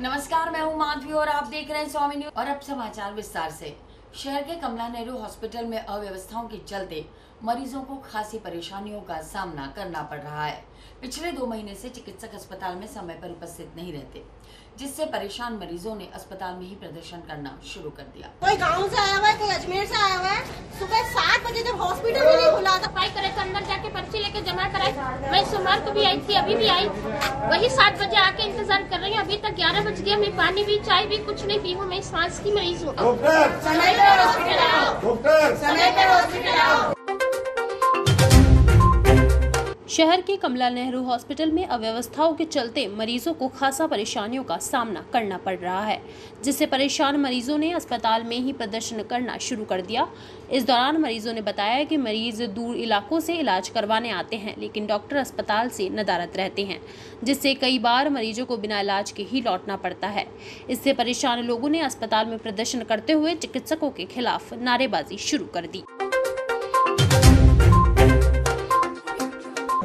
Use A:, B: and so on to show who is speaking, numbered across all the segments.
A: नमस्कार, मैं हूं माधवी और आप देख रहे हैं स्वामी न्यूज। और अब समाचार विस्तार से। शहर के कमला नेहरू हॉस्पिटल में अव्यवस्थाओं के चलते मरीजों को खासी परेशानियों का सामना करना पड़ रहा है। पिछले 2 महीने से चिकित्सक अस्पताल में समय पर उपस्थित नहीं रहते, जिससे परेशान मरीजों ने अस्पताल में ही प्रदर्शन करना शुरू कर दिया।
B: कोई गांव से आया हुआ है, कोई अजमेर से आया हुआ है। सुबह 7 बजे जब हॉस्पिटल भी नहीं खुला था,
C: सफाई करे तो अंदर जाके पर्ची लेके जमा कराए। मैं सोमवार को भी आई थी, अभी भी आई, वही 7 बजे आके इंतजार कर रही हूँ। अभी तक 11 बज गया, मैं पानी भी चाय भी कुछ नहीं पी हूँ। मैं सांस की मरीज हूँ।
B: समय पे हॉस्पिटल आओ, समय पे हॉस्पिटल आओ।
D: शहर के कमला नेहरू हॉस्पिटल में अव्यवस्थाओं के चलते मरीजों को खासा परेशानियों का सामना करना पड़ रहा है, जिससे परेशान मरीजों ने अस्पताल में ही प्रदर्शन करना शुरू कर दिया। इस दौरान मरीजों ने बताया कि मरीज दूर इलाकों से इलाज करवाने आते हैं, लेकिन डॉक्टर अस्पताल से नदारद रहते हैं, जिससे कई बार मरीजों को बिना इलाज के ही लौटना पड़ता है। इससे परेशान लोगों ने अस्पताल में प्रदर्शन करते हुए चिकित्सकों के खिलाफ नारेबाजी शुरू कर दी।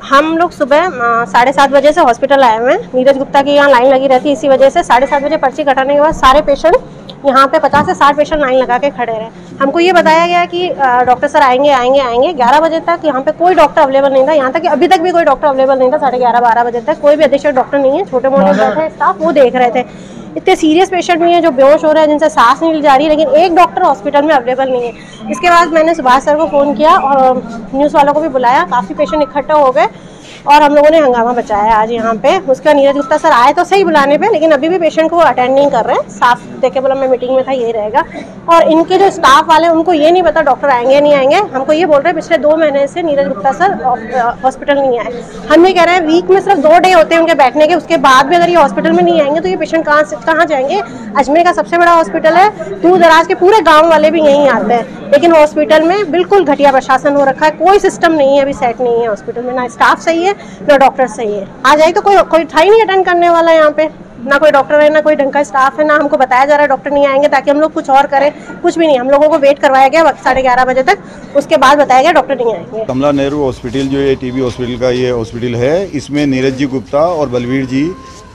B: हम लोग सुबह 7:30 बजे से हॉस्पिटल आए हुए हैं। नीरज गुप्ता की यहाँ लाइन लगी रहती है, इसी वजह से 7:30 बजे पर्ची कटाने के बाद सारे पेशेंट यहाँ पे 50 से 60 पेशेंट लाइन लगा के खड़े रहे। हमको ये बताया गया कि डॉक्टर सर आएंगे। 11 बजे तक यहाँ पे कोई डॉक्टर अवेलेबल नहीं था। यहाँ तक कि अभी तक भी कोई डॉक्टर अवेलेबल नहीं था। 11:30-12 बजे तक कोई भी अधीक्षक डॉक्टर नहीं है। छोटे मोटे बैठे स्टाफ वो देख रहे थे। इतने सीरियस पेशेंट भी हैं जो बेहोश हो रहे हैं, जिनसे सांस नहीं ली जा रही है, लेकिन एक डॉक्टर हॉस्पिटल में अवेलेबल नहीं है। इसके बाद मैंने सुभाष सर को फ़ोन किया और न्यूज़ वालों को भी बुलाया। काफ़ी पेशेंट इकट्ठा हो गए और हम लोगों ने हंगामा बचाया आज यहाँ पे। उसका नीरज गुप्ता सर आए तो सही बुलाने पे, लेकिन अभी भी पेशेंट को अटेंड नहीं कर रहे हैं। साफ देखे बोला मैं मीटिंग में था, यही रहेगा। और इनके जो स्टाफ वाले उनको ये नहीं पता डॉक्टर आएंगे नहीं आएंगे। हमको ये बोल रहे हैं पिछले 2 महीने से नीरज गुप्ता सर हॉस्पिटल नहीं आए। हम ये कह रहे हैं वीक में सिर्फ 2 डे होते हैं उनके बैठने के, उसके बाद भी अगर ये हॉस्पिटल में नहीं आएंगे तो ये पेशेंट कहाँ जाएंगे। अजमेर का सबसे बड़ा हॉस्पिटल है, दूर दराज के पूरे गाँव वाले भी यहीं आते हैं, लेकिन हॉस्पिटल में बिल्कुल घटिया प्रशासन हो रखा है। कोई सिस्टम नहीं है, अभी सेट नहीं है हॉस्पिटल में। ना स्टाफ सही है ना डॉक्टर सही है। आ जाए तो कोई था ही नहीं अटेंड करने वाला यहाँ पे। ना कोई डॉक्टर है, ना कोई ढंग का स्टाफ है, ना हमको बताया जा रहा है डॉक्टर नहीं आएंगे ताकि हम लोग कुछ और करें। कुछ भी नहीं, हम लोगों को वेट करवाया गया 11:30 बजे तक। उसके बाद बताया गया डॉक्टर नहीं आएंगे।
E: कमला नेहरू हॉस्पिटल जो ये टीबी हॉस्पिटल का ये हॉस्पिटल है, इसमें नीरज जी गुप्ता और बलवीर जी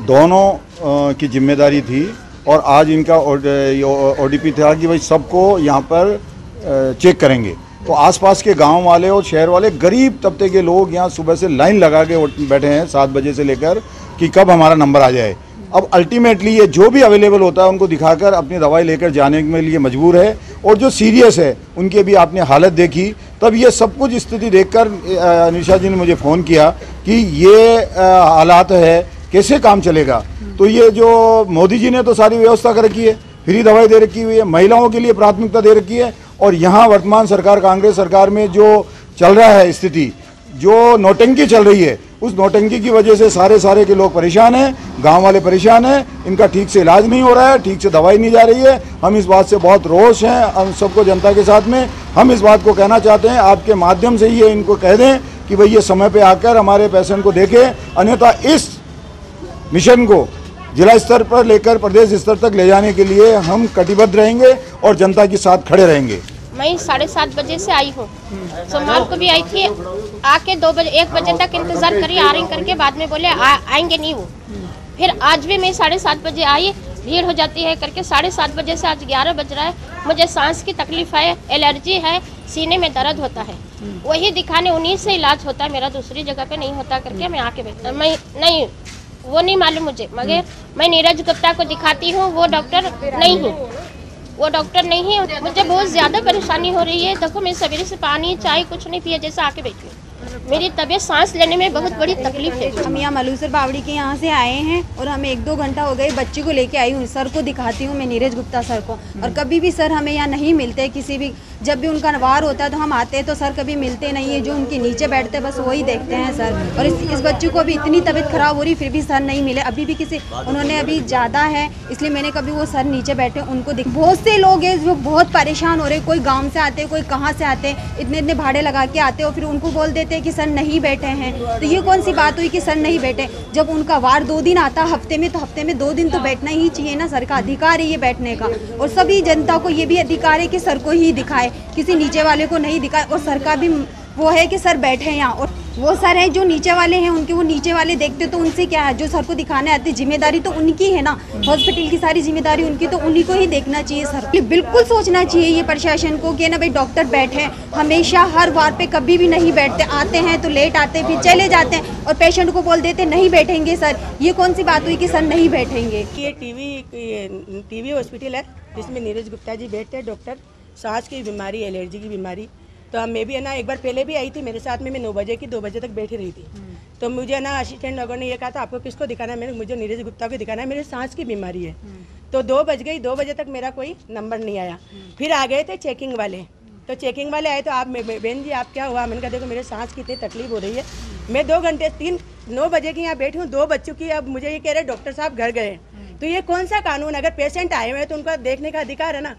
E: दोनों की जिम्मेदारी थी। और आज इनका ओडीपी था कि भाई सबको यहाँ पर चेक करेंगे। तो आसपास के गांव वाले और शहर वाले गरीब तबके के लोग यहाँ सुबह से लाइन लगा के बैठे हैं 7 बजे से लेकर कि कब हमारा नंबर आ जाए। अब अल्टीमेटली ये जो भी अवेलेबल होता है उनको दिखाकर अपनी दवाई लेकर जाने के लिए मजबूर है। और जो सीरियस है उनकी भी आपने हालत देखी, तब ये सब कुछ स्थिति देखकर निशा जी ने मुझे फ़ोन किया कि ये हालात है, कैसे काम चलेगा। तो ये जो मोदी जी ने तो सारी व्यवस्था कर रखी है, फ्री दवाई दे रखी हुई है, महिलाओं के लिए प्राथमिकता दे रखी है। और यहाँ वर्तमान सरकार कांग्रेस सरकार में जो चल रहा है स्थिति, जो नौटंकी चल रही है, उस नौटंकी की वजह से सारे के लोग परेशान हैं, गांव वाले परेशान हैं। इनका ठीक से इलाज नहीं हो रहा है, ठीक से दवाई नहीं जा रही है। हम इस बात से बहुत रोष हैं, हम सबको जनता के साथ में हम इस बात को कहना चाहते हैं, आपके माध्यम से ये इनको कह दें कि भाई ये समय पर आकर हमारे पेशेंट को देखें, अन्यथा इस मिशन को जिला स्तर पर लेकर प्रदेश स्तर तक ले जाने के लिए हम कटिबद्ध रहेंगे और जनता के साथ खड़े रहेंगे।
C: मैं 7:30 बजे से आई हूँ। सोमवार को भी आई थी, आके 1 बजे तक इंतजार करी, आ रही करके बाद में बोले आएंगे नहीं वो। फिर आज भी मैं 7:30 बजे आई, भीड़ हो जाती है करके 7:30 बजे से आज 11 बज रहा है। मुझे सांस की तकलीफ है, एलर्जी है, सीने में दर्द होता है, वही दिखाने उन्हीं से इलाज होता है मेरा, दूसरी जगह पे नहीं होता करके मैं आके बैठा। मैं नहीं, वो नहीं मालूम मुझे, मगर मैं नीरज गुप्ता को दिखाती हूँ, वो डॉक्टर नहीं है, वो डॉक्टर नहीं है। मुझे बहुत ज़्यादा परेशानी हो रही है। देखो मैं सवेरे से पानी चाय कुछ नहीं पिया, जैसे आके बैठी हूँ। मेरी तबीयत सांस लेने में बहुत बड़ी तकलीफ है।
F: हम यहाँ मलूसर बावड़ी के यहाँ से आए हैं और हमें 1-2 घंटा हो गए। बच्ची को लेके आई हूँ, सर को दिखाती हूँ मैं, नीरज गुप्ता सर को। और कभी भी सर हमें यहाँ नहीं मिलते, किसी भी जब भी उनका वार होता है तो हम आते हैं तो सर कभी मिलते नहीं है। जो उनके नीचे बैठते हैं बस वही देखते हैं सर। और इस बच्ची को अभी इतनी तबीयत खराब हो रही, फिर भी सर नहीं मिले अभी भी। किसी उन्होंने अभी ज़्यादा है इसलिए मैंने कभी वो सर नीचे बैठे उनको बहुत से लोग हैं जो बहुत परेशान हो रहे। कोई गाँव से आते, कोई कहाँ से आते, इतने भाड़े लगा के आते हो, फिर उनको बोल देते हैं कि सर नहीं बैठे हैं। तो ये कौन सी बात हुई कि सर नहीं बैठे। जब उनका वार 2 दिन आता हफ्ते में, तो हफ्ते में 2 दिन तो बैठना ही चाहिए ना। सर का अधिकार है ये बैठने का, और सभी जनता को ये भी अधिकार है कि सर को ही दिखाए, किसी नीचे वाले को नहीं दिखाए। और सर का भी वो है कि सर बैठे यहाँ। और वो सर हैं जो नीचे वाले हैं, उनके वो नीचे वाले देखते तो उनसे क्या है, जो सर को दिखाने आते जिम्मेदारी तो उनकी है ना, हॉस्पिटल की सारी जिम्मेदारी उनकी, तो उन्हीं को ही देखना चाहिए सर। बिल्कुल सोचना चाहिए ये प्रशासन को कि ना भाई डॉक्टर बैठे, हमेशा हर वार पे कभी भी नहीं बैठते, आते हैं तो लेट आते फिर चले जाते हैं और पेशेंट को बोल देते नहीं बैठेंगे सर। ये कौन सी बात हुई कि सर नहीं बैठेंगे।
G: ये टीवी हॉस्पिटल है जिसमें नीरज गुप्ता जी बैठते हैं, डॉक्टर सांस की बीमारी, एलर्जी की बीमारी। तो मैं भी है ना एक बार पहले भी आई थी मेरे साथ में, मैं 9 बजे की 2 बजे तक बैठी रही थी। तो मुझे ना असिस्टेंट लोगों ने ये कहा था आपको किसको दिखाना है, मैंने मुझे नीरज गुप्ता को दिखाना है, मेरे सांस की बीमारी है। तो 2 बज गई, 2 बजे तक मेरा कोई नंबर नहीं आया। फिर आ गए थे चेकिंग वाले, तो चेकिंग वाले आए तो आप बहन जी आप क्या हुआ, मैंने कहा देखो मेरे सांस की इतनी तकलीफ हो रही है, मैं 2 घंटे 9 बजे की यहाँ बैठी हूँ, 2 बज चुकी है, अब मुझे ये कह रहे डॉक्टर साहब घर गए। तो ये कौन सा कानून, अगर पेशेंट आए हुए हैं तो उनका देखने का अधिकार है ना।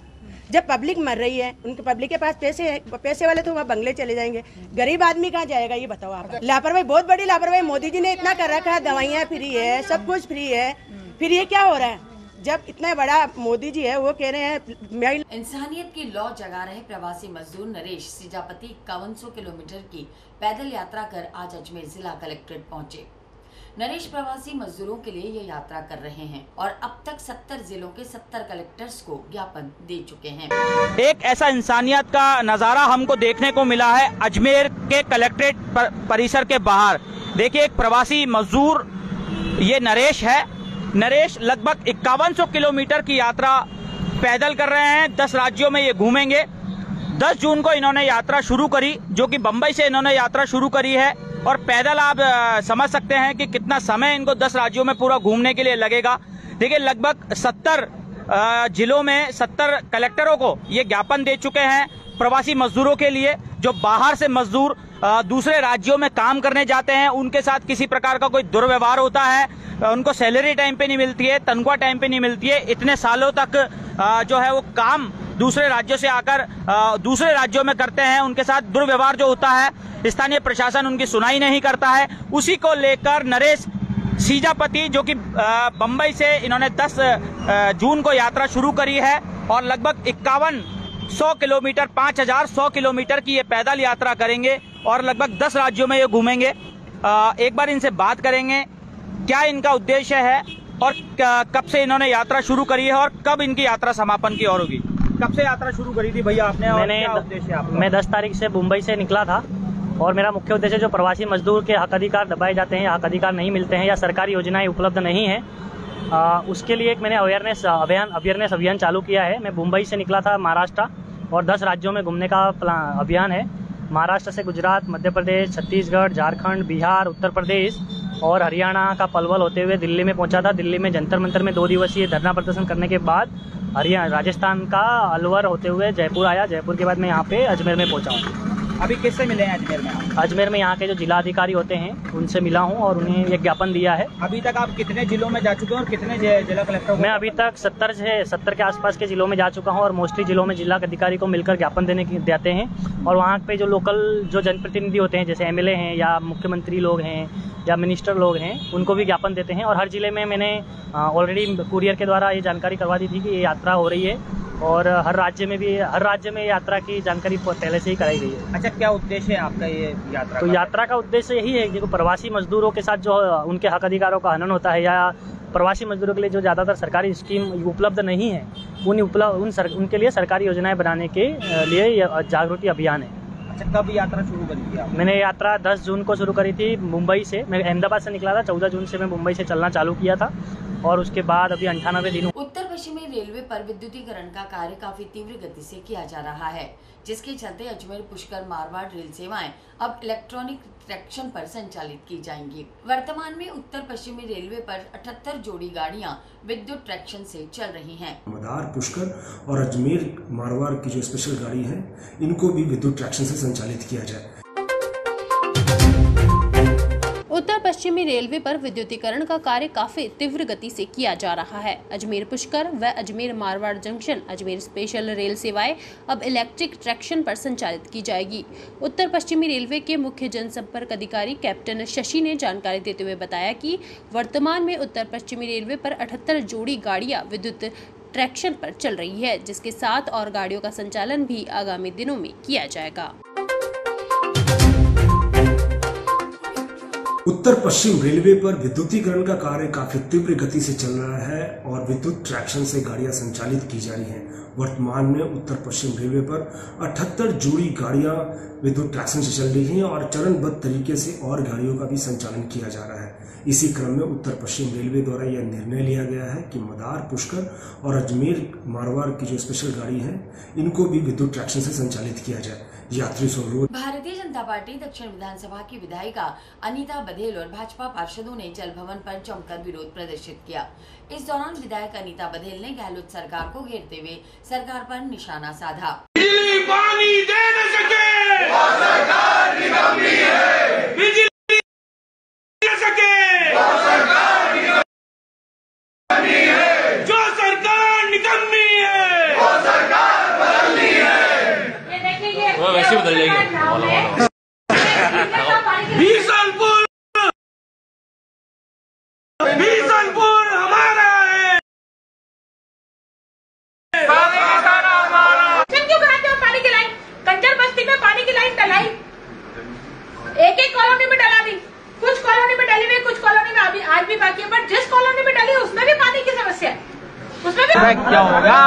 G: जब पब्लिक मर रही है, उनके पब्लिक के पास पैसे है, पैसे वाले तो वहाँ बंगले चले जाएंगे, गरीब आदमी कहाँ जाएगा ये बताओ आप। लापरवाही, बहुत बड़ी लापरवाही मोदी जी ने इतना कर रखा है, दवाइयाँ फ्री है, सब कुछ फ्री है, फिर ये क्या हो रहा है जब इतना बड़ा मोदी जी है वो कह रहे हैं।
A: इंसानियत की लौ जगा रहे प्रवासी मजदूर नरेश सीजापति 5100 किलोमीटर की पैदल यात्रा कर आज अजमेर जिला कलेक्ट्रेट पहुंचे। नरेश प्रवासी मजदूरों के लिए ये यात्रा कर रहे हैं और अब तक 70 जिलों के 70 कलेक्टर्स को ज्ञापन दे चुके हैं।
H: एक ऐसा इंसानियत का नज़ारा हमको देखने को मिला है अजमेर के कलेक्ट्रेट परिसर के बाहर। देखिए एक प्रवासी मजदूर ये नरेश है। नरेश लगभग 5100 किलोमीटर की यात्रा पैदल कर रहे हैं। 10 राज्यों में ये घूमेंगे। 10 जून को इन्होंने यात्रा शुरू करी, जो कि बम्बई से इन्होंने यात्रा शुरू करी है और पैदल आप समझ सकते हैं कि कितना समय इनको 10 राज्यों में पूरा घूमने के लिए लगेगा। देखिए लगभग 70 जिलों में 70 कलेक्टरों को ये ज्ञापन दे चुके हैं प्रवासी मजदूरों के लिए। जो बाहर से मजदूर दूसरे राज्यों में काम करने जाते हैं, उनके साथ किसी प्रकार का कोई दुर्व्यवहार होता है, उनको सैलरी टाइम पे नहीं मिलती है, तनख्वाह टाइम पे नहीं मिलती है, इतने सालों तक जो है वो काम दूसरे राज्यों से आकर दूसरे राज्यों में करते हैं, उनके साथ दुर्व्यवहार जो होता है स्थानीय प्रशासन उनकी सुनाई नहीं करता है। उसी को लेकर नरेश सीजापति जो कि बंबई से इन्होंने 10 जून को यात्रा शुरू करी है और लगभग 5100 किलोमीटर 5100 किलोमीटर की ये पैदल यात्रा करेंगे और लगभग 10 राज्यों में ये घूमेंगे। एक बार इनसे बात करेंगे क्या इनका उद्देश्य है और कब से इन्होंने यात्रा शुरू करी है और कब इनकी यात्रा समापन की ओर होगी। कब से यात्रा शुरू करी थी भैया आपने?
I: मैं 10 तारीख से मुंबई से निकला था और मेरा मुख्य उद्देश्य जो प्रवासी मजदूर के हक अधिकार दबाए जाते हैं या हक अधिकार नहीं मिलते हैं या सरकारी योजनाएं उपलब्ध नहीं है, उसके लिए एक मैंने अवेयरनेस अभियान चालू किया है। मैं मुंबई से निकला था महाराष्ट्र और 10 राज्यों में घूमने का अभियान है। महाराष्ट्र से गुजरात, मध्य प्रदेश, छत्तीसगढ़, झारखंड, बिहार, उत्तर प्रदेश और हरियाणा का पलवल होते हुए दिल्ली में पहुंचा था। दिल्ली में जंतर मंतर में 2 दिवसीय धरना प्रदर्शन करने के बाद राजस्थान का अलवर होते हुए जयपुर आया। जयपुर के बाद मैं यहाँ पे अजमेर में पहुँचा हूँ।
H: अभी किससे मिले हैं अजमेर में?
I: अजमेर में यहाँ के जो जिला अधिकारी होते हैं उनसे मिला हूँ और उन्हें एक ज्ञापन दिया है।
H: अभी तक आप कितने जिलों में जा चुके हैं और कितने जिला कलेक्टर?
I: मैं अभी तक 70 के आसपास के जिलों में जा चुका हूँ और मोस्टली जिलों में जिला अधिकारी को मिलकर ज्ञापन देते हैं और वहाँ पे जो लोकल जो जनप्रतिनिधि होते हैं जैसे MLA हैं या मुख्यमंत्री लोग हैं या मिनिस्टर लोग हैं उनको भी ज्ञापन देते हैं। और हर जिले में मैंने ऑलरेडी कुरियर के द्वारा ये जानकारी करवा दी थी कि ये यात्रा हो रही है और हर राज्य में यात्रा की जानकारी पहले से ही कराई गई है।
H: अच्छा, क्या उद्देश्य है आपका ये यात्रा?
I: तो यात्रा का उद्देश्य यही है कि प्रवासी मजदूरों के साथ जो उनके हक अधिकारों का हनन होता है या प्रवासी मजदूरों के लिए जो ज़्यादातर सरकारी स्कीम उपलब्ध नहीं है उनके लिए सरकारी योजनाएं बनाने के लिए जागृति अभियान है।
H: अच्छा, कब यात्रा शुरू करी थी आप?
I: मैंने यात्रा 10 जून को शुरू करी थी मुंबई से। मैं अहमदाबाद से निकला था। 14 जून से मैं मुंबई से चलना चालू किया था और उसके बाद अभी 98 दिन।
A: उत्तर पश्चिमी रेलवे पर विद्युतीकरण का कार्य काफी तीव्र गति से किया जा रहा है, जिसके चलते अजमेर पुष्कर मारवाड़ रेल सेवाएं अब इलेक्ट्रॉनिक ट्रैक्शन पर संचालित की जाएंगी। वर्तमान में उत्तर पश्चिमी रेलवे पर 78 जोड़ी गाड़ियां विद्युत ट्रैक्शन से चल रही हैं।
J: मदार, पुष्कर और अजमेर मारवाड़ की जो स्पेशल गाड़ी है इनको भी विद्युत ट्रैक्शन से संचालित किया जाए।
D: उत्तर पश्चिमी रेलवे पर विद्युतीकरण का कार्य काफी तीव्र गति से किया जा रहा है। अजमेर पुष्कर व Ajmer Marwar junction Ajmer special rail सेवाएं अब इलेक्ट्रिक ट्रैक्शन पर संचालित की जाएगी। उत्तर पश्चिमी रेलवे के मुख्य जनसंपर्क अधिकारी कैप्टन शशि ने जानकारी देते हुए बताया कि वर्तमान में उत्तर पश्चिमी रेलवे पर 78 जोड़ी गाड़ियां विद्युत ट्रैक्शन पर चल रही है, जिसके साथ और गाड़ियों का संचालन भी आगामी दिनों में किया जाएगा।
J: उत्तर पश्चिम रेलवे पर विद्युतीकरण का कार्य काफी तीव्र गति से चल रहा है और विद्युत ट्रैक्शन से गाड़ियां संचालित की जा रही हैं। वर्तमान में उत्तर पश्चिम रेलवे पर 78 जोड़ी गाड़ियां विद्युत ट्रैक्शन से चल रही हैं और चरणबद्ध तरीके से और गाड़ियों का भी संचालन किया जा रहा है। इसी क्रम में उत्तर पश्चिम रेलवे द्वारा यह निर्णय लिया गया है कि मदार, पुष्कर और अजमेर मारवाड़ की जो स्पेशल गाड़ी है इनको भी विद्युत ट्रैक्शन से संचालित किया जाए। यात्री अनुरोध।
A: भारतीय जनता पार्टी दक्षिण विधानसभा की विधायिका अनीता बघेल और भाजपा पार्षदों ने जल भवन पर जमकर विरोध प्रदर्शित किया। इस दौरान विधायक अनीता बघेल ने गहलोत सरकार को घेरते हुए सरकार पर निशाना साधा।
K: बिजली पानी दे न सके वो सरकार निकम्मी है। बिजली दे सके वो सरकार निकम्मी है। जो सरकार निकम्मी है वो सरकार बदलनी है। वो वैसे बदल जाएगी। बीसलपुर हमारा है।
L: क्यों कराते हो पानी की लाइन? कंजर बस्ती में पानी की लाइन डलाई, एक कॉलोनी में डला दी, कुछ कॉलोनी में डली हुई, कुछ कॉलोनी में अभी आज भी बाकी है, बट जिस कॉलोनी में डली उसमें भी पानी की समस्या है, उसमें भी
H: क्या होगा?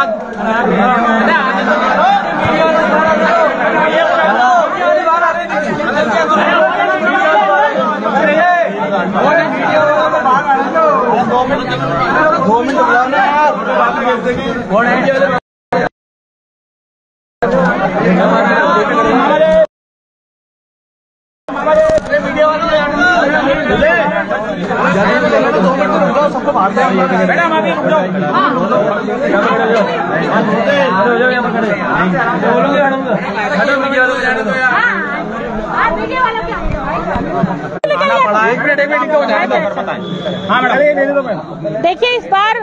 L: देखिए, इस बार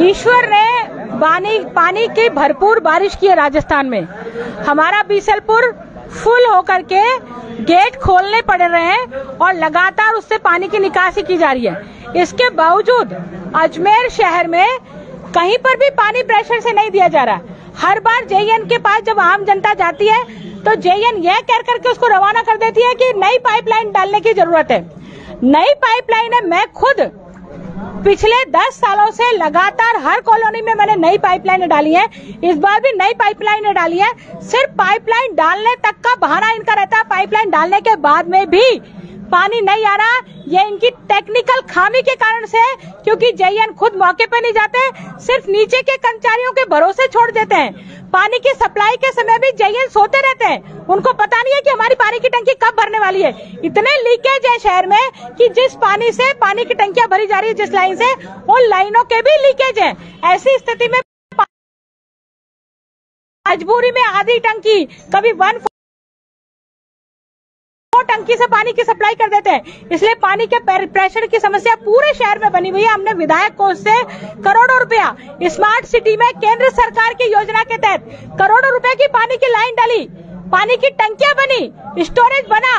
L: ईश्वर ने पानी की भरपूर बारिश की है राजस्थान में। हमारा बीसलपुर फुल होकर के गेट खोलने पड़ रहे हैं और लगातार उससे पानी की निकासी की जा रही है। इसके बावजूद अजमेर शहर में कहीं पर भी पानी प्रेशर से नहीं दिया जा रहा। हर बार जेईएन के पास जब आम जनता जाती है तो जेईएन यह कह करके उसको रवाना कर देती है कि नई पाइपलाइन डालने की जरूरत है। नई पाइपलाइन है, मैं खुद पिछले 10 सालों से लगातार हर कॉलोनी में मैंने नई पाइपलाइन डाली है। इस बार भी नई पाइपलाइन डाली है। सिर्फ पाइपलाइन डालने तक का बहाना इनका रहता है, पाइपलाइन डालने के बाद में भी पानी नहीं आ रहा। ये इनकी टेक्निकल खामी के कारण से, क्योंकि जेईएन खुद मौके पे नहीं जाते, सिर्फ नीचे के कर्मचारियों के भरोसे छोड़ देते हैं। पानी की सप्लाई के समय भी जेईएन सोते रहते हैं, उनको पता नहीं है कि हमारी पानी की टंकी कब भरने वाली है। इतने लीकेज है शहर में कि जिस पानी से पानी की टंकियां भरी जा रही है, जिस लाइन से, उन लाइनों के भी लीकेज है। ऐसी स्थिति में मजबूरी में आधी टंकी, कभी 1 टंकी से पानी की सप्लाई कर देते हैं। इसलिए पानी के प्रेशर की समस्या पूरे शहर में बनी हुई है। हमने विधायक कोष से करोड़ों रुपया स्मार्ट सिटी में केंद्र सरकार की योजना के तहत करोड़ों रुपए की पानी की लाइन डाली, पानी की टंकियां बनी, स्टोरेज बना।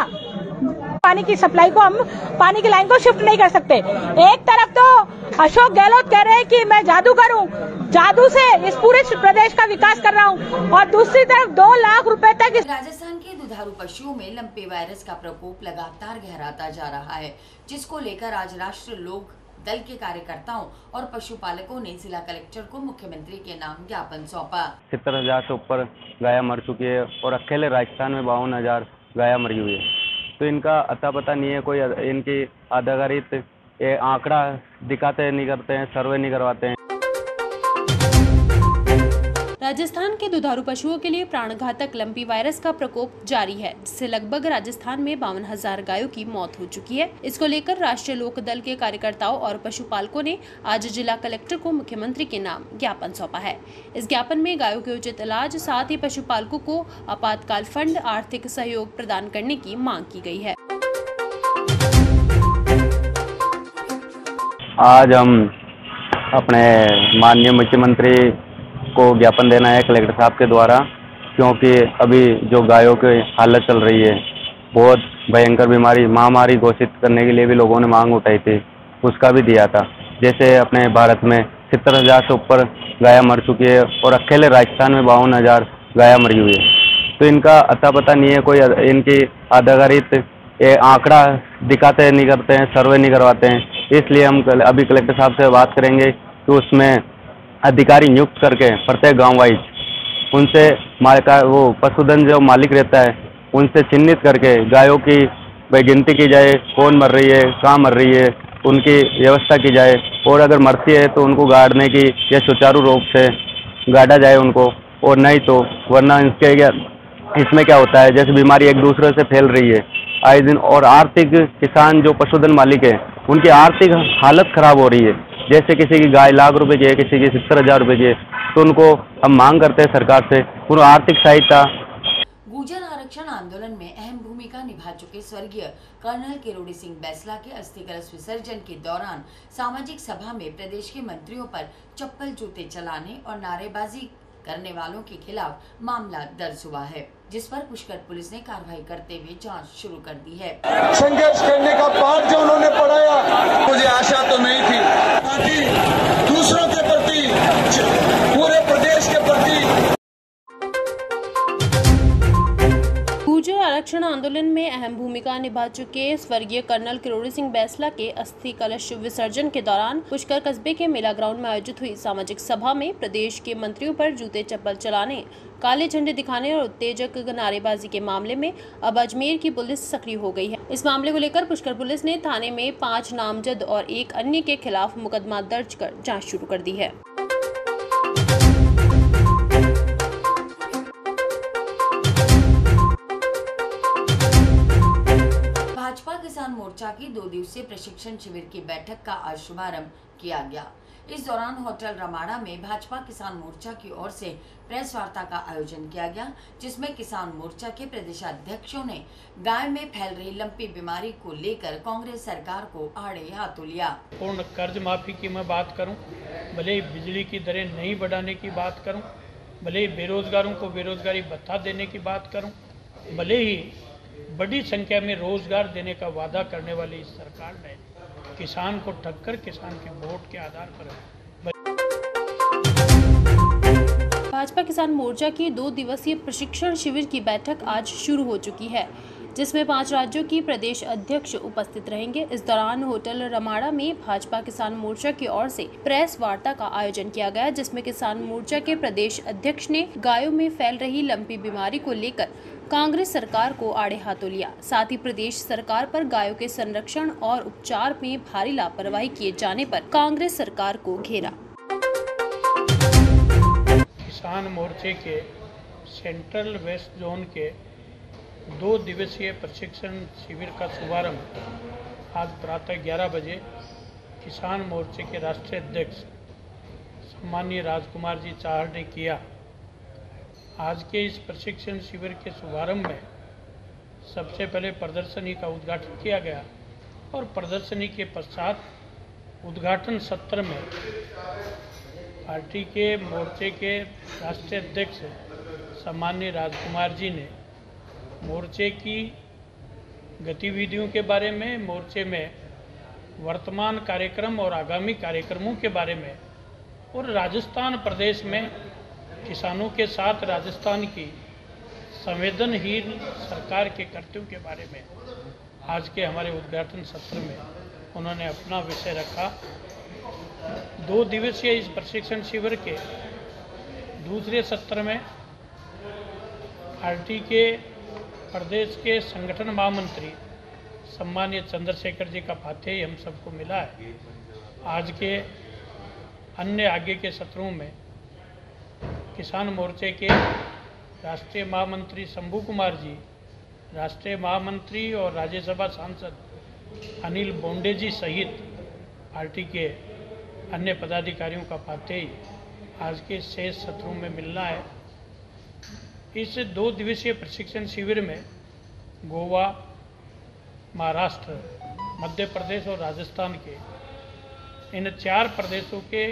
L: पानी की सप्लाई को हम पानी की लाइन को शिफ्ट नहीं कर सकते। एक तरफ तो अशोक गहलोत कह रहे हैं कि मैं जादूगर हूँ, जादू से इस पूरे प्रदेश का विकास कर रहा हूँ, और दूसरी तरफ 2 लाख रुपए तक।
A: राजस्थान के दुधारू पशुओं में लंपे वायरस का प्रकोप लगातार गहराता जा रहा है, जिसको लेकर आज राष्ट्रीय लोक दल के कार्यकर्ताओं और पशुपालकों ने जिला कलेक्टर को मुख्यमंत्री के नाम ज्ञापन सौंपा।
M: 70,000 से ऊपर गाय मर चुकी है और अकेले राजस्थान में 52,000 गाय मरी हुई है। तो इनका अता पता नहीं है, कोई इनकी आधिकारिक आंकड़ा दिखाते नहीं करते हैं, सर्वे नहीं करवाते हैं।
D: राजस्थान के दुधारू पशुओं के लिए प्राणघातक लंपी वायरस का प्रकोप जारी है, जिससे लगभग राजस्थान में 52,000 गायों की मौत हो चुकी है। इसको लेकर राष्ट्रीय लोक दल के कार्यकर्ताओं और पशुपालकों ने आज जिला कलेक्टर को मुख्यमंत्री के नाम ज्ञापन सौंपा है। इस ज्ञापन में गायों के उचित इलाज, साथ ही पशुपालकों को आपातकाल फंड आर्थिक सहयोग प्रदान करने की मांग की गई है।
M: आज हम अपने माननीय मुख्यमंत्री को ज्ञापन देना है कलेक्टर साहब के द्वारा, क्योंकि अभी जो गायों की हालत चल रही है, बहुत भयंकर बीमारी, महामारी घोषित करने के लिए भी लोगों ने मांग उठाई थी, उसका भी दिया था। जैसे अपने भारत में 70,000 से ऊपर गाय मर चुकी है और अकेले राजस्थान में 52,000 गाय मरी हुई है। तो इनका अता पता नहीं है, कोई इनकी आधिकारिक ये आंकड़ा दिखाते नहीं करते हैं, सर्वे नहीं करवाते हैं। इसलिए हम अभी कलेक्टर साहब से बात करेंगे कि उसमें अधिकारी नियुक्त करके प्रत्येक गांव वाइज उनसे वो पशुधन जो मालिक रहता है उनसे चिन्हित करके गायों की भाई गिनती की जाए, कौन मर रही है, कहाँ मर रही है, उनकी व्यवस्था की जाए, और अगर मरती है तो उनको गाड़ने की या सुचारू रूप से गाड़ा जाए उनको, और नहीं तो वरना इसमें क्या होता है, जैसे बीमारी एक दूसरे से फैल रही है आए दिन, और आर्थिक किसान जो पशुधन मालिक है उनकी आर्थिक हालत खराब हो रही है। जैसे किसी की गाय लाख रुपए की है, किसी की 70,000 रुपए की है, तो उनको हम मांग करते हैं सरकार से उनको आर्थिक सहायता।
A: गुर्जर आरक्षण आंदोलन में अहम भूमिका निभा चुके स्वर्गीय कर्नल किरोड़ी सिंह बैसला के अस्थि कलश विसर्जन के दौरान सामाजिक सभा में प्रदेश के मंत्रियों पर चप्पल जूते चलाने और नारेबाजी करने वालों के खिलाफ मामला दर्ज हुआ है, जिस पर पुष्कर पुलिस ने कार्रवाई करते हुए जांच शुरू कर दी है।
K: संघर्ष करने का पाठ जो उन्होंने पढ़ाया, मुझे आशा तो नहीं थी ताकि दूसरों के प्रति, पूरे प्रदेश के प्रति।
D: गुर्जर आरक्षण आंदोलन में अहम भूमिका निभा चुके स्वर्गीय कर्नल किरोड़ी सिंह बैसला के अस्थि कलश विसर्जन के दौरान पुष्कर कस्बे के मेला ग्राउंड में आयोजित हुई सामाजिक सभा में प्रदेश के मंत्रियों पर जूते चप्पल चलाने, काले झंडे दिखाने और उत्तेजक नारेबाजी के मामले में अब अजमेर की पुलिस सक्रिय हो गई है। इस मामले को लेकर पुष्कर पुलिस ने थाने में 5 नामजद और 1 अन्य के खिलाफ मुकदमा दर्ज कर जाँच शुरू कर दी है।
A: भाजपा किसान मोर्चा की 2 दिवसीय प्रशिक्षण शिविर की बैठक का आज शुभारंभ किया गया। इस दौरान होटल रमाड़ा में भाजपा किसान मोर्चा की ओर से प्रेस वार्ता का आयोजन किया गया, जिसमें किसान मोर्चा के प्रदेशाध्यक्षों ने गाय में फैल रही लंपी बीमारी को लेकर कांग्रेस सरकार को आड़े हाथों लिया।
N: पूर्ण कर्ज माफी की मैं बात करूं, भले ही बिजली की दरें नहीं बढ़ाने की बात करूं, भले ही बेरोजगारों को बेरोजगारी भत्ता देने की बात करूं, भले ही बड़ी संख्या में रोजगार देने का वादा करने वाली इस सरकार ने किसान को ठगकर किसान के वोट के आधार पर
D: भाजपा किसान मोर्चा की 2 दिवसीय प्रशिक्षण शिविर की बैठक आज शुरू हो चुकी है, जिसमें 5 राज्यों की प्रदेश अध्यक्ष उपस्थित रहेंगे। इस दौरान होटल रमाड़ा में भाजपा किसान मोर्चा की ओर से प्रेस वार्ता का आयोजन किया गया, जिसमें किसान मोर्चा के प्रदेश अध्यक्ष ने गायों में फैल रही लंपी बीमारी को लेकर कांग्रेस सरकार को आड़े हाथों लिया। साथ ही प्रदेश सरकार पर गायों के संरक्षण और उपचार में भारी लापरवाही किए जाने पर कांग्रेस सरकार को घेरा।
N: किसान मोर्चे के सेंट्रल वेस्ट जोन के 2 दिवसीय प्रशिक्षण शिविर का शुभारंभ आज प्रातः 11 बजे किसान मोर्चे के राष्ट्रीय अध्यक्ष सम्मानीय राजकुमार जी चाहर ने किया। आज के इस प्रशिक्षण शिविर के शुभारंभ में सबसे पहले प्रदर्शनी का उद्घाटन किया गया और प्रदर्शनी के पश्चात उद्घाटन सत्र में पार्टी के मोर्चे के राष्ट्रीय अध्यक्ष सम्मानीय राजकुमार जी ने मोर्चे की गतिविधियों के बारे में, मोर्चे में वर्तमान कार्यक्रम और आगामी कार्यक्रमों के बारे में और राजस्थान प्रदेश में किसानों के साथ राजस्थान की संवेदनहीन सरकार के कर्तव्यों के बारे में आज के हमारे उद्घाटन सत्र में उन्होंने अपना विषय रखा। 2 दिवसीय इस प्रशिक्षण शिविर के दूसरे सत्र में पार्टी के प्रदेश के संगठन महामंत्री सम्मानीय चंद्रशेखर जी का पाथेय हम सबको मिला है। आज के अन्य आगे के सत्रों में किसान मोर्चे के राष्ट्रीय महामंत्री शंभू कुमार जी, राष्ट्रीय महामंत्री और राज्यसभा सांसद अनिल बोंडे जी सहित पार्टी के अन्य पदाधिकारियों का पाथेय आज के शेष सत्रों में मिलना है। इस 2 दिवसीय प्रशिक्षण शिविर में गोवा, महाराष्ट्र, मध्य प्रदेश और राजस्थान के इन 4 प्रदेशों के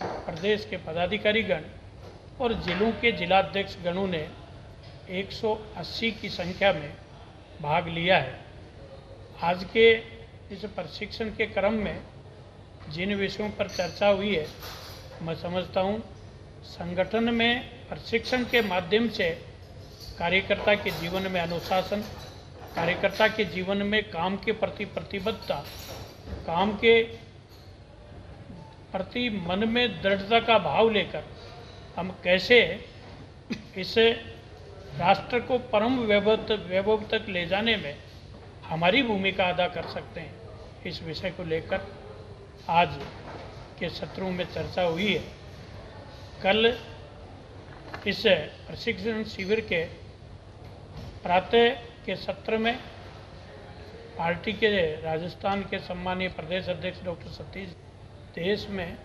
N: प्रदेश के पदाधिकारीगण और जिलों के जिलाध्यक्ष गणों ने 180 की संख्या में भाग लिया है। आज के इस प्रशिक्षण के क्रम में जिन विषयों पर चर्चा हुई है, मैं समझता हूँ संगठन में प्रशिक्षण के माध्यम से कार्यकर्ता के जीवन में अनुशासन, कार्यकर्ता के जीवन में काम के प्रति प्रतिबद्धता, काम के प्रति मन में दृढ़ता का भाव लेकर हम कैसे इस राष्ट्र को परम वैभव तक ले जाने में हमारी भूमिका अदा कर सकते हैं, इस विषय को लेकर आज के सत्रों में चर्चा हुई है। कल इस प्रशिक्षण शिविर के प्रातः के सत्र में पार्टी के राजस्थान के सम्मानीय प्रदेश अध्यक्ष डॉक्टर सतीश, देश में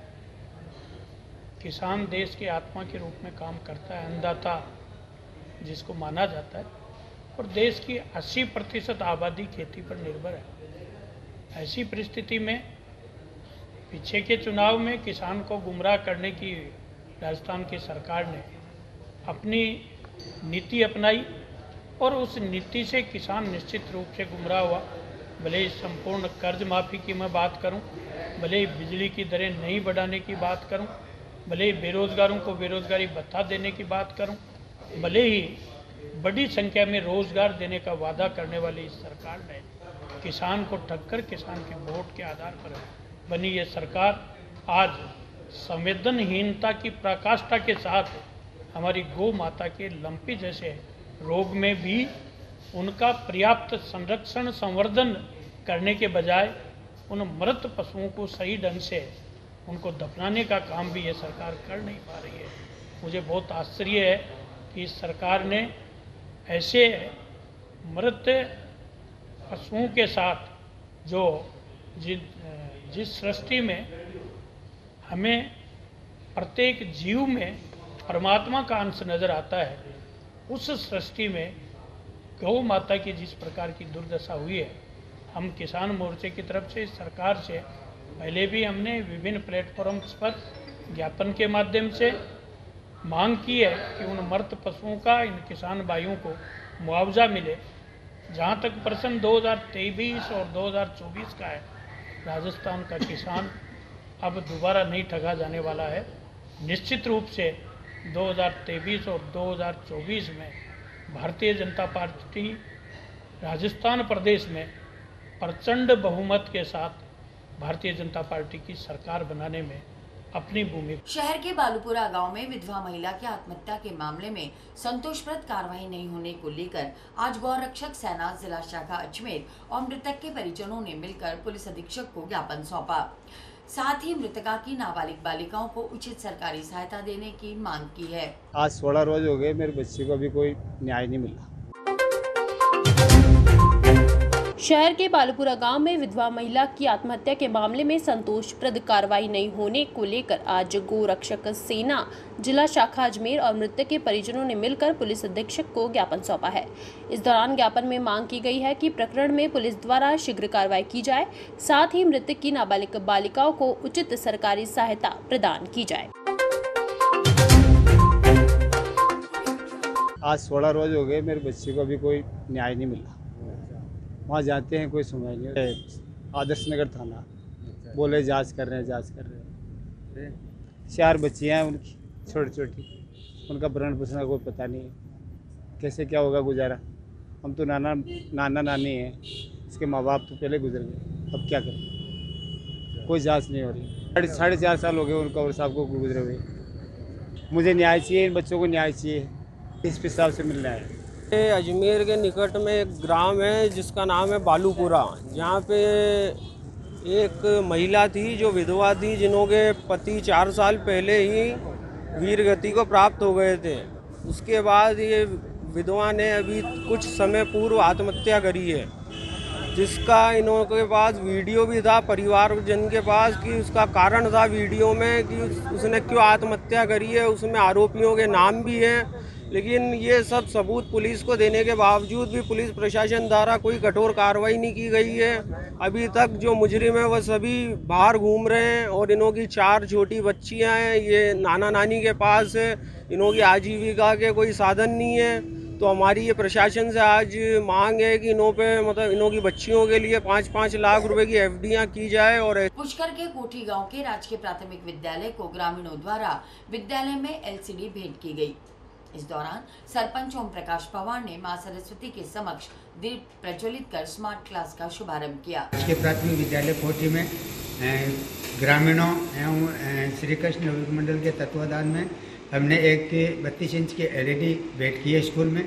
N: किसान देश की आत्मा के रूप में काम करता है, अन्नदाता जिसको माना जाता है, और देश की 80% आबादी खेती पर निर्भर है। ऐसी परिस्थिति में पीछे के चुनाव में किसान को गुमराह करने की राजस्थान की सरकार ने अपनी नीति अपनाई और उस नीति से किसान निश्चित रूप से गुमराह हुआ। भले ही संपूर्ण कर्ज माफ़ी की मैं बात करूं, भले ही बिजली की दरें नहीं बढ़ाने की बात करूं, भले ही बेरोजगारों को बेरोजगारी भत्ता देने की बात करूं, भले ही बड़ी संख्या में रोजगार देने का वादा करने वाली इस सरकार ने किसान को ठगकर किसान के वोट के आधार पर बनी ये सरकार आज संवेदनहीनता की पराकाष्ठा के साथ हमारी गौ माता के लंपी जैसे रोग में भी उनका पर्याप्त संरक्षण संवर्धन करने के बजाय उन मृत पशुओं को सही ढंग से उनको दफनाने का काम भी ये सरकार कर नहीं पा रही है। मुझे बहुत आश्चर्य है कि इस सरकार ने ऐसे मृत पशुओं के साथ जो जिस सृष्टि में हमें प्रत्येक जीव में परमात्मा का अंश नज़र आता है, उस सृष्टि में गौ माता की जिस प्रकार की दुर्दशा हुई है, हम किसान मोर्चे की तरफ से इस सरकार से पहले भी हमने विभिन्न प्लेटफॉर्म्स पर ज्ञापन के माध्यम से मांग की है कि उन मृत पशुओं का इन किसान भाइयों को मुआवजा मिले। जहाँ तक प्रश्न 2023 और 2024 का है, राजस्थान का किसान अब दोबारा नहीं ठगा जाने वाला है। निश्चित रूप से 2023 और 2024 में भारतीय जनता पार्टी राजस्थान प्रदेश में प्रचंड बहुमत के साथ भारतीय जनता पार्टी की सरकार बनाने में अपनी भूमिका।
A: शहर के बालूपुरा गांव में विधवा महिला की आत्महत्या के मामले में संतोषप्रद कार्रवाई नहीं होने को लेकर आज गौ रक्षक सेना जिला शाखा अजमेर और मृतक के परिजनों ने मिलकर पुलिस अधीक्षक को ज्ञापन सौंपा। साथ ही मृतका की नाबालिग बालिकाओं को उचित सरकारी सहायता देने की मांग की है।
O: आज 16 रोज हो गए, मेरे बच्चे को अभी कोई न्याय नहीं मिला।
D: शहर के बालूपुरा गांव में विधवा महिला की आत्महत्या के मामले में संतोषप्रद कार्रवाई नहीं होने को लेकर आज गौ रक्षक सेना जिला शाखा अजमेर और मृतक के परिजनों ने मिलकर पुलिस अधीक्षक को ज्ञापन सौंपा है। इस दौरान ज्ञापन में मांग की गई है कि प्रकरण में पुलिस द्वारा शीघ्र कार्रवाई की जाए, साथ ही मृतक की नाबालिग बालिकाओं को उचित सरकारी सहायता प्रदान की जाए।
O: आज 16 रोज हो गए, मेरे बच्चे को अभी कोई न्याय नहीं मिला। वहाँ जाते हैं, कोई सुनवाई नहीं। आदर्श नगर थाना बोले जांच कर रहे हैं। 4 बच्चियाँ हैं उनकी, छोटी छोटी, उनका भरण पोषण का कोई पता नहीं है, कैसे क्या होगा गुजारा। हम तो नाना नानी हैं, इसके माँ बाप तो पहले गुजर गए, अब क्या करें। कोई जांच नहीं हो रही। 4.5 साल हो गए उनका और साहब को गुजरे हुए। मुझे न्याय चाहिए, इन बच्चों को न्याय चाहिए, इस हिसाब से मिलना है।
P: अजमेर के निकट में एक ग्राम है जिसका नाम है बालूपुरा, जहाँ पे एक महिला थी जो विधवा थी, जिन्हों के पति 4 साल पहले ही वीर गति को प्राप्त हो गए थे। उसके बाद ये विधवा ने अभी कुछ समय पूर्व आत्महत्या करी है, जिसका इन्हों के पास वीडियो भी था परिवारजन के पास कि उसका कारण था वीडियो में कि उसने क्यों आत्महत्या करी है। उसमें आरोपियों के नाम भी हैं, लेकिन ये सब सबूत पुलिस को देने के बावजूद भी पुलिस प्रशासन द्वारा कोई कठोर कार्रवाई नहीं की गई है। अभी तक जो मुजरिम है वह सभी बाहर घूम रहे हैं और इन्हों की 4 छोटी बच्चियां हैं। ये नाना नानी के पास है, इन्हों की आजीविका के कोई साधन नहीं है। तो हमारी ये प्रशासन से आज मांग है कि इन्हों की बच्चियों के लिए 5-5 लाख रुपए की FDयां की जाए। और
A: पुष्कर के कोठी गाँव के राजकीय प्राथमिक विद्यालय को ग्रामीणों द्वारा विद्यालय में LCD भेंट की गयी। इस दौरान सरपंच ओम प्रकाश पवार ने मां सरस्वती के समक्ष दीप प्रज्वलित कर स्मार्ट क्लास का शुभारंभ किया।
Q: राजकीय प्राथमिक विद्यालय कोठी में ग्रामीणों एवं श्री कृष्ण नवयुग मंडल के तत्वाधान में हमने एक 32 इंच की LED भेंट की है स्कूल में।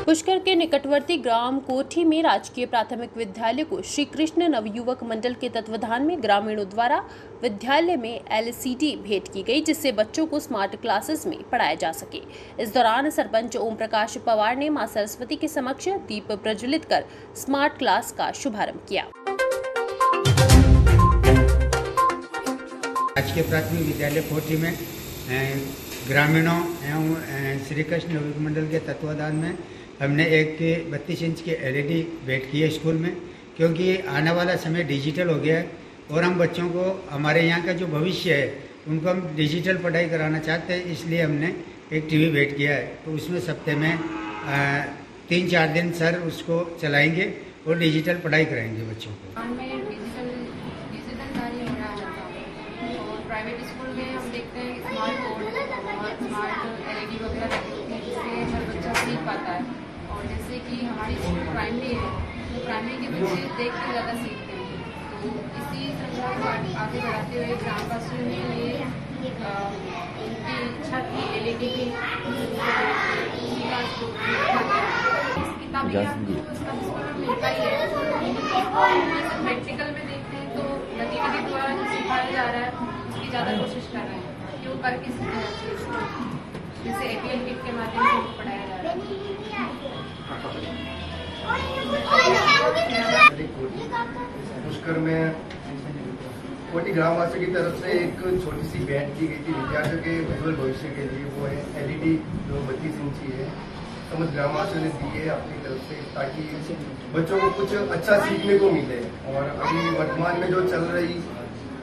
D: पुष्कर के निकटवर्ती ग्राम कोठी में राजकीय प्राथमिक विद्यालय को श्री कृष्ण नवयुवक मंडल के तत्वाधान में ग्रामीणों द्वारा विद्यालय में LCD भेंट की गई, जिससे बच्चों को स्मार्ट क्लासेस में पढ़ाया जा सके। इस दौरान सरपंच ओम प्रकाश पवार ने मां सरस्वती के समक्ष दीप प्रज्वलित कर स्मार्ट क्लास का शुभारंभ किया।
Q: राजकीय प्राथमिक विद्यालय कोठी में ग्रामीणों एवं श्री कृष्ण नवयुवक मंडल के तत्वाधान में हमने एक 32 इंच की LED भेंट की है स्कूल में, क्योंकि आने वाला समय डिजिटल हो गया है और हम बच्चों को, हमारे यहाँ का जो भविष्य है उनको हम डिजिटल पढ़ाई कराना चाहते हैं, इसलिए हमने एक TV भेंट किया है। तो उसमें सप्ताह में 3-4 दिन सर उसको चलाएंगे और डिजिटल पढ़ाई कराएंगे बच्चों को।
R: डिजिटल कार्य हो रहा है और प्राइवेट स्कूल में हम देखते हैं स्मार्ट बोर्ड और स्मार्ट LED वगैरह लगती है, जिससे हर बच्चा सीख पाता है। और जैसे कि हमारी स्कूल प्राइमरी है, तो प्राइमरी के बच्चे देख के ज़्यादा सीखते हैं। तो इसी श्रृंखला को आगे बढ़ाते हुए ग्रामवासियों ने ये उनकी इच्छा थी LED की किताबें उसका डिस्काउंट मिलता ही है। प्रैक्टिकल में देखते हैं तो गतिविधि द्वारा जो सिखाया जा रहा है उसकी ज़्यादा कोशिश कर रहे हैं कि वो करके सीखें, जैसे APL किट के माध्यम से उनको पढ़ाया जा रहा है।
S: पुष्कर में कोटी ग्रामवासियों की तरफ से एक छोटी सी भेंट की गई थी विद्यार्थियों के उज्जवल भविष्य के लिए। वो है LED जो 32 इंची है, समस्त ग्रामवासियों ने दी है अपनी तरफ से, ताकि बच्चों को कुछ अच्छा सीखने को मिले और अभी वर्तमान में जो चल रही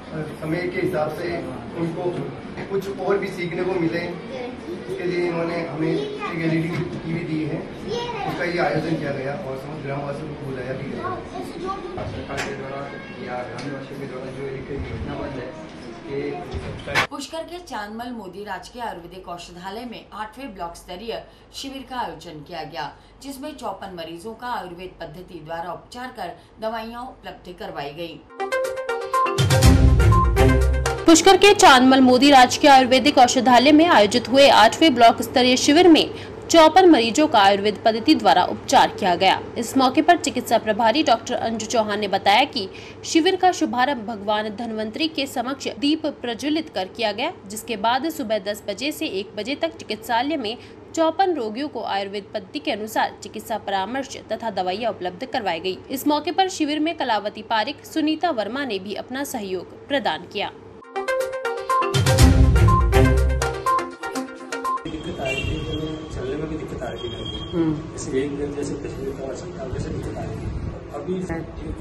S: समय के हिसाब से उनको कुछ और भी सीखने को मिले। इसके लिए इन्होंने हमें एक LED TV दी है, उसका ये आयोजन किया गया और समस्त ग्रामवासियों को बुलाया भी गया। सरकार के द्वारा या ग्रामवासियों के द्वारा जो एक योजनाबद्ध है।
A: पुष्कर के चांदमल मोदी राजकीय आयुर्वेदिक औषधालय में 8वें ब्लॉक स्तरीय शिविर का आयोजन किया गया, जिसमें 54 मरीजों का आयुर्वेद पद्धति द्वारा उपचार कर दवाइयां उपलब्ध करवाई गयी।
D: पुष्कर के चांदमल मोदी राजकीय आयुर्वेदिक औषधालय में आयोजित हुए 8वें ब्लॉक स्तरीय शिविर में 54 मरीजों का आयुर्वेद पद्धति द्वारा उपचार किया गया। इस मौके पर चिकित्सा प्रभारी डॉक्टर अंजू चौहान ने बताया कि शिविर का शुभारंभ भगवान धन्वंतरी के समक्ष दीप प्रज्वलित कर किया गया, जिसके बाद सुबह 10 बजे से 1 बजे तक चिकित्सालय में 54 रोगियों को आयुर्वेद पद्धति के अनुसार चिकित्सा परामर्श तथा दवाइयां उपलब्ध करवाई गई। इस मौके पर शिविर में कलावती पारिक, सुनीता वर्मा ने भी अपना सहयोग प्रदान किया।
T: चलने में भी दिक्कत आ रही थी, जैसे एक दिन जैसे जैसे दिक्कत आ रही थी। अभी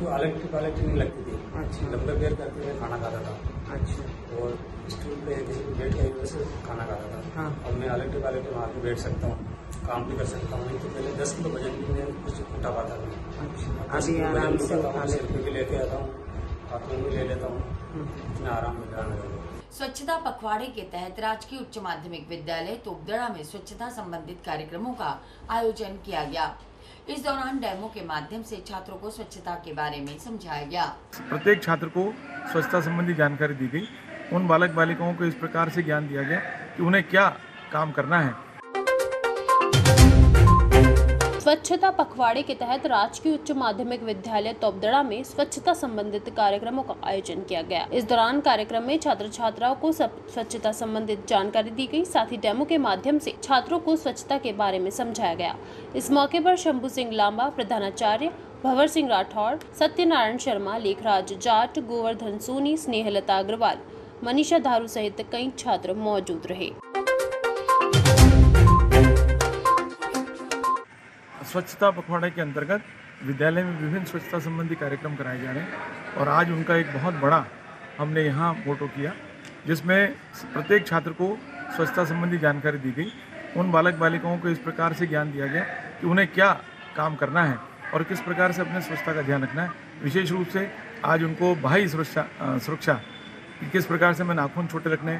T: अलग नहीं लगती थी। अच्छा। लंबे पैर करते हुए खाना खाता था। अच्छा। और स्टूल पे किसी को बैठ के वैसे खाना खाता था। हाँ। और मैं अलग वहाँ पे बैठ सकता हूँ, काम भी कर सकता हूँ। नहीं तो पहले 10 किलो वजन भी मैं कुछ उठा पाता था। अच्छा। अभी आराम से भी लेके आता हूँ, हाथ में भी ले लेता हूँ, इतना आराम मिल रहा है।
A: स्वच्छता पखवाड़े के तहत राजकीय उच्च माध्यमिक विद्यालय तोपदड़ा में स्वच्छता संबंधित कार्यक्रमों का आयोजन किया गया। इस दौरान डेमो के माध्यम से छात्रों को स्वच्छता के बारे में समझाया गया।
U: प्रत्येक छात्र को स्वच्छता संबंधी जानकारी दी गई। उन बालक बालिकाओं को इस प्रकार से ज्ञान दिया गया कि उन्हें क्या काम करना है।
D: स्वच्छता पखवाड़े के तहत राजकीय उच्च माध्यमिक विद्यालय तोपदड़ा में स्वच्छता संबंधित कार्यक्रमों का आयोजन किया गया। इस दौरान कार्यक्रम में छात्र छात्राओं को स्वच्छता संबंधित जानकारी दी गई, साथ ही डेमो के माध्यम से छात्रों को स्वच्छता के बारे में समझाया गया। इस मौके पर शंभू सिंह लांबा, प्रधानाचार्य भंवर सिंह राठौड़, सत्यनारायण शर्मा, लेखराज जाट, गोवर्धन सोनी, स्नेहलता अग्रवाल, मनीषा धारू सहित कई छात्र मौजूद रहे।
U: स्वच्छता पखवाड़े के अंतर्गत विद्यालय में विभिन्न स्वच्छता संबंधी कार्यक्रम कराए जा रहे हैं और आज उनका एक बहुत बड़ा हमने यहाँ फोटो किया, जिसमें प्रत्येक छात्र को स्वच्छता संबंधी जानकारी दी गई। उन बालक बालिकाओं को इस प्रकार से ज्ञान दिया गया कि उन्हें क्या काम करना है और किस प्रकार से अपने स्वच्छता का ध्यान रखना है। विशेष रूप से आज उनको बाह्य सुरक्षा किस प्रकार से हमें नाखून छोटे रखने,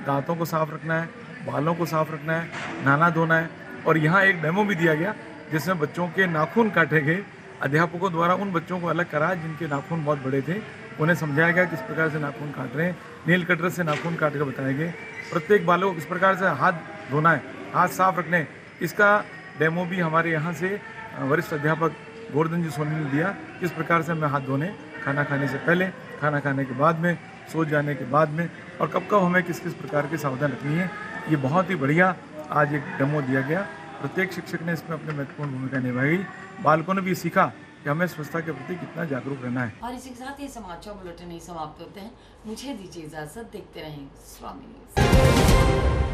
U: दांतों को साफ रखना है, बालों को साफ रखना है, नहाना धोना है। और यहाँ एक डेमो भी दिया गया जिसमें बच्चों के नाखून काटे गए, अध्यापकों द्वारा उन बच्चों को अलग करा जिनके नाखून बहुत बड़े थे, उन्हें समझाया गया किस प्रकार से नाखून काट रहे हैं, नील कटर से नाखून काट कर बताए गए। प्रत्येक बालों को किस प्रकार से हाथ धोना है, हाथ साफ रखने हैं, इसका डेमो भी हमारे यहाँ से वरिष्ठ अध्यापक गोवर्धन जी सोनी ने दिया। किस प्रकार से हमें हाथ धोने, खाना खाने से पहले, खाना खाने के बाद में, सो जाने के बाद में, और कब कब हमें किस किस प्रकार की सावधान रखनी है। ये बहुत ही बढ़िया आज एक डेमो दिया गया। प्रत्येक शिक्षक ने इसमें अपनी महत्वपूर्ण भूमिका निभाई। बालकों ने भी सीखा कि हमें स्वच्छता के प्रति कितना जागरूक रहना है।
A: और इसी के साथ ये समाचार बुलेटिन नहीं समाप्त होते हैं। मुझे दीजिए इजाजत, देखते रहें स्वामी न्यूज़।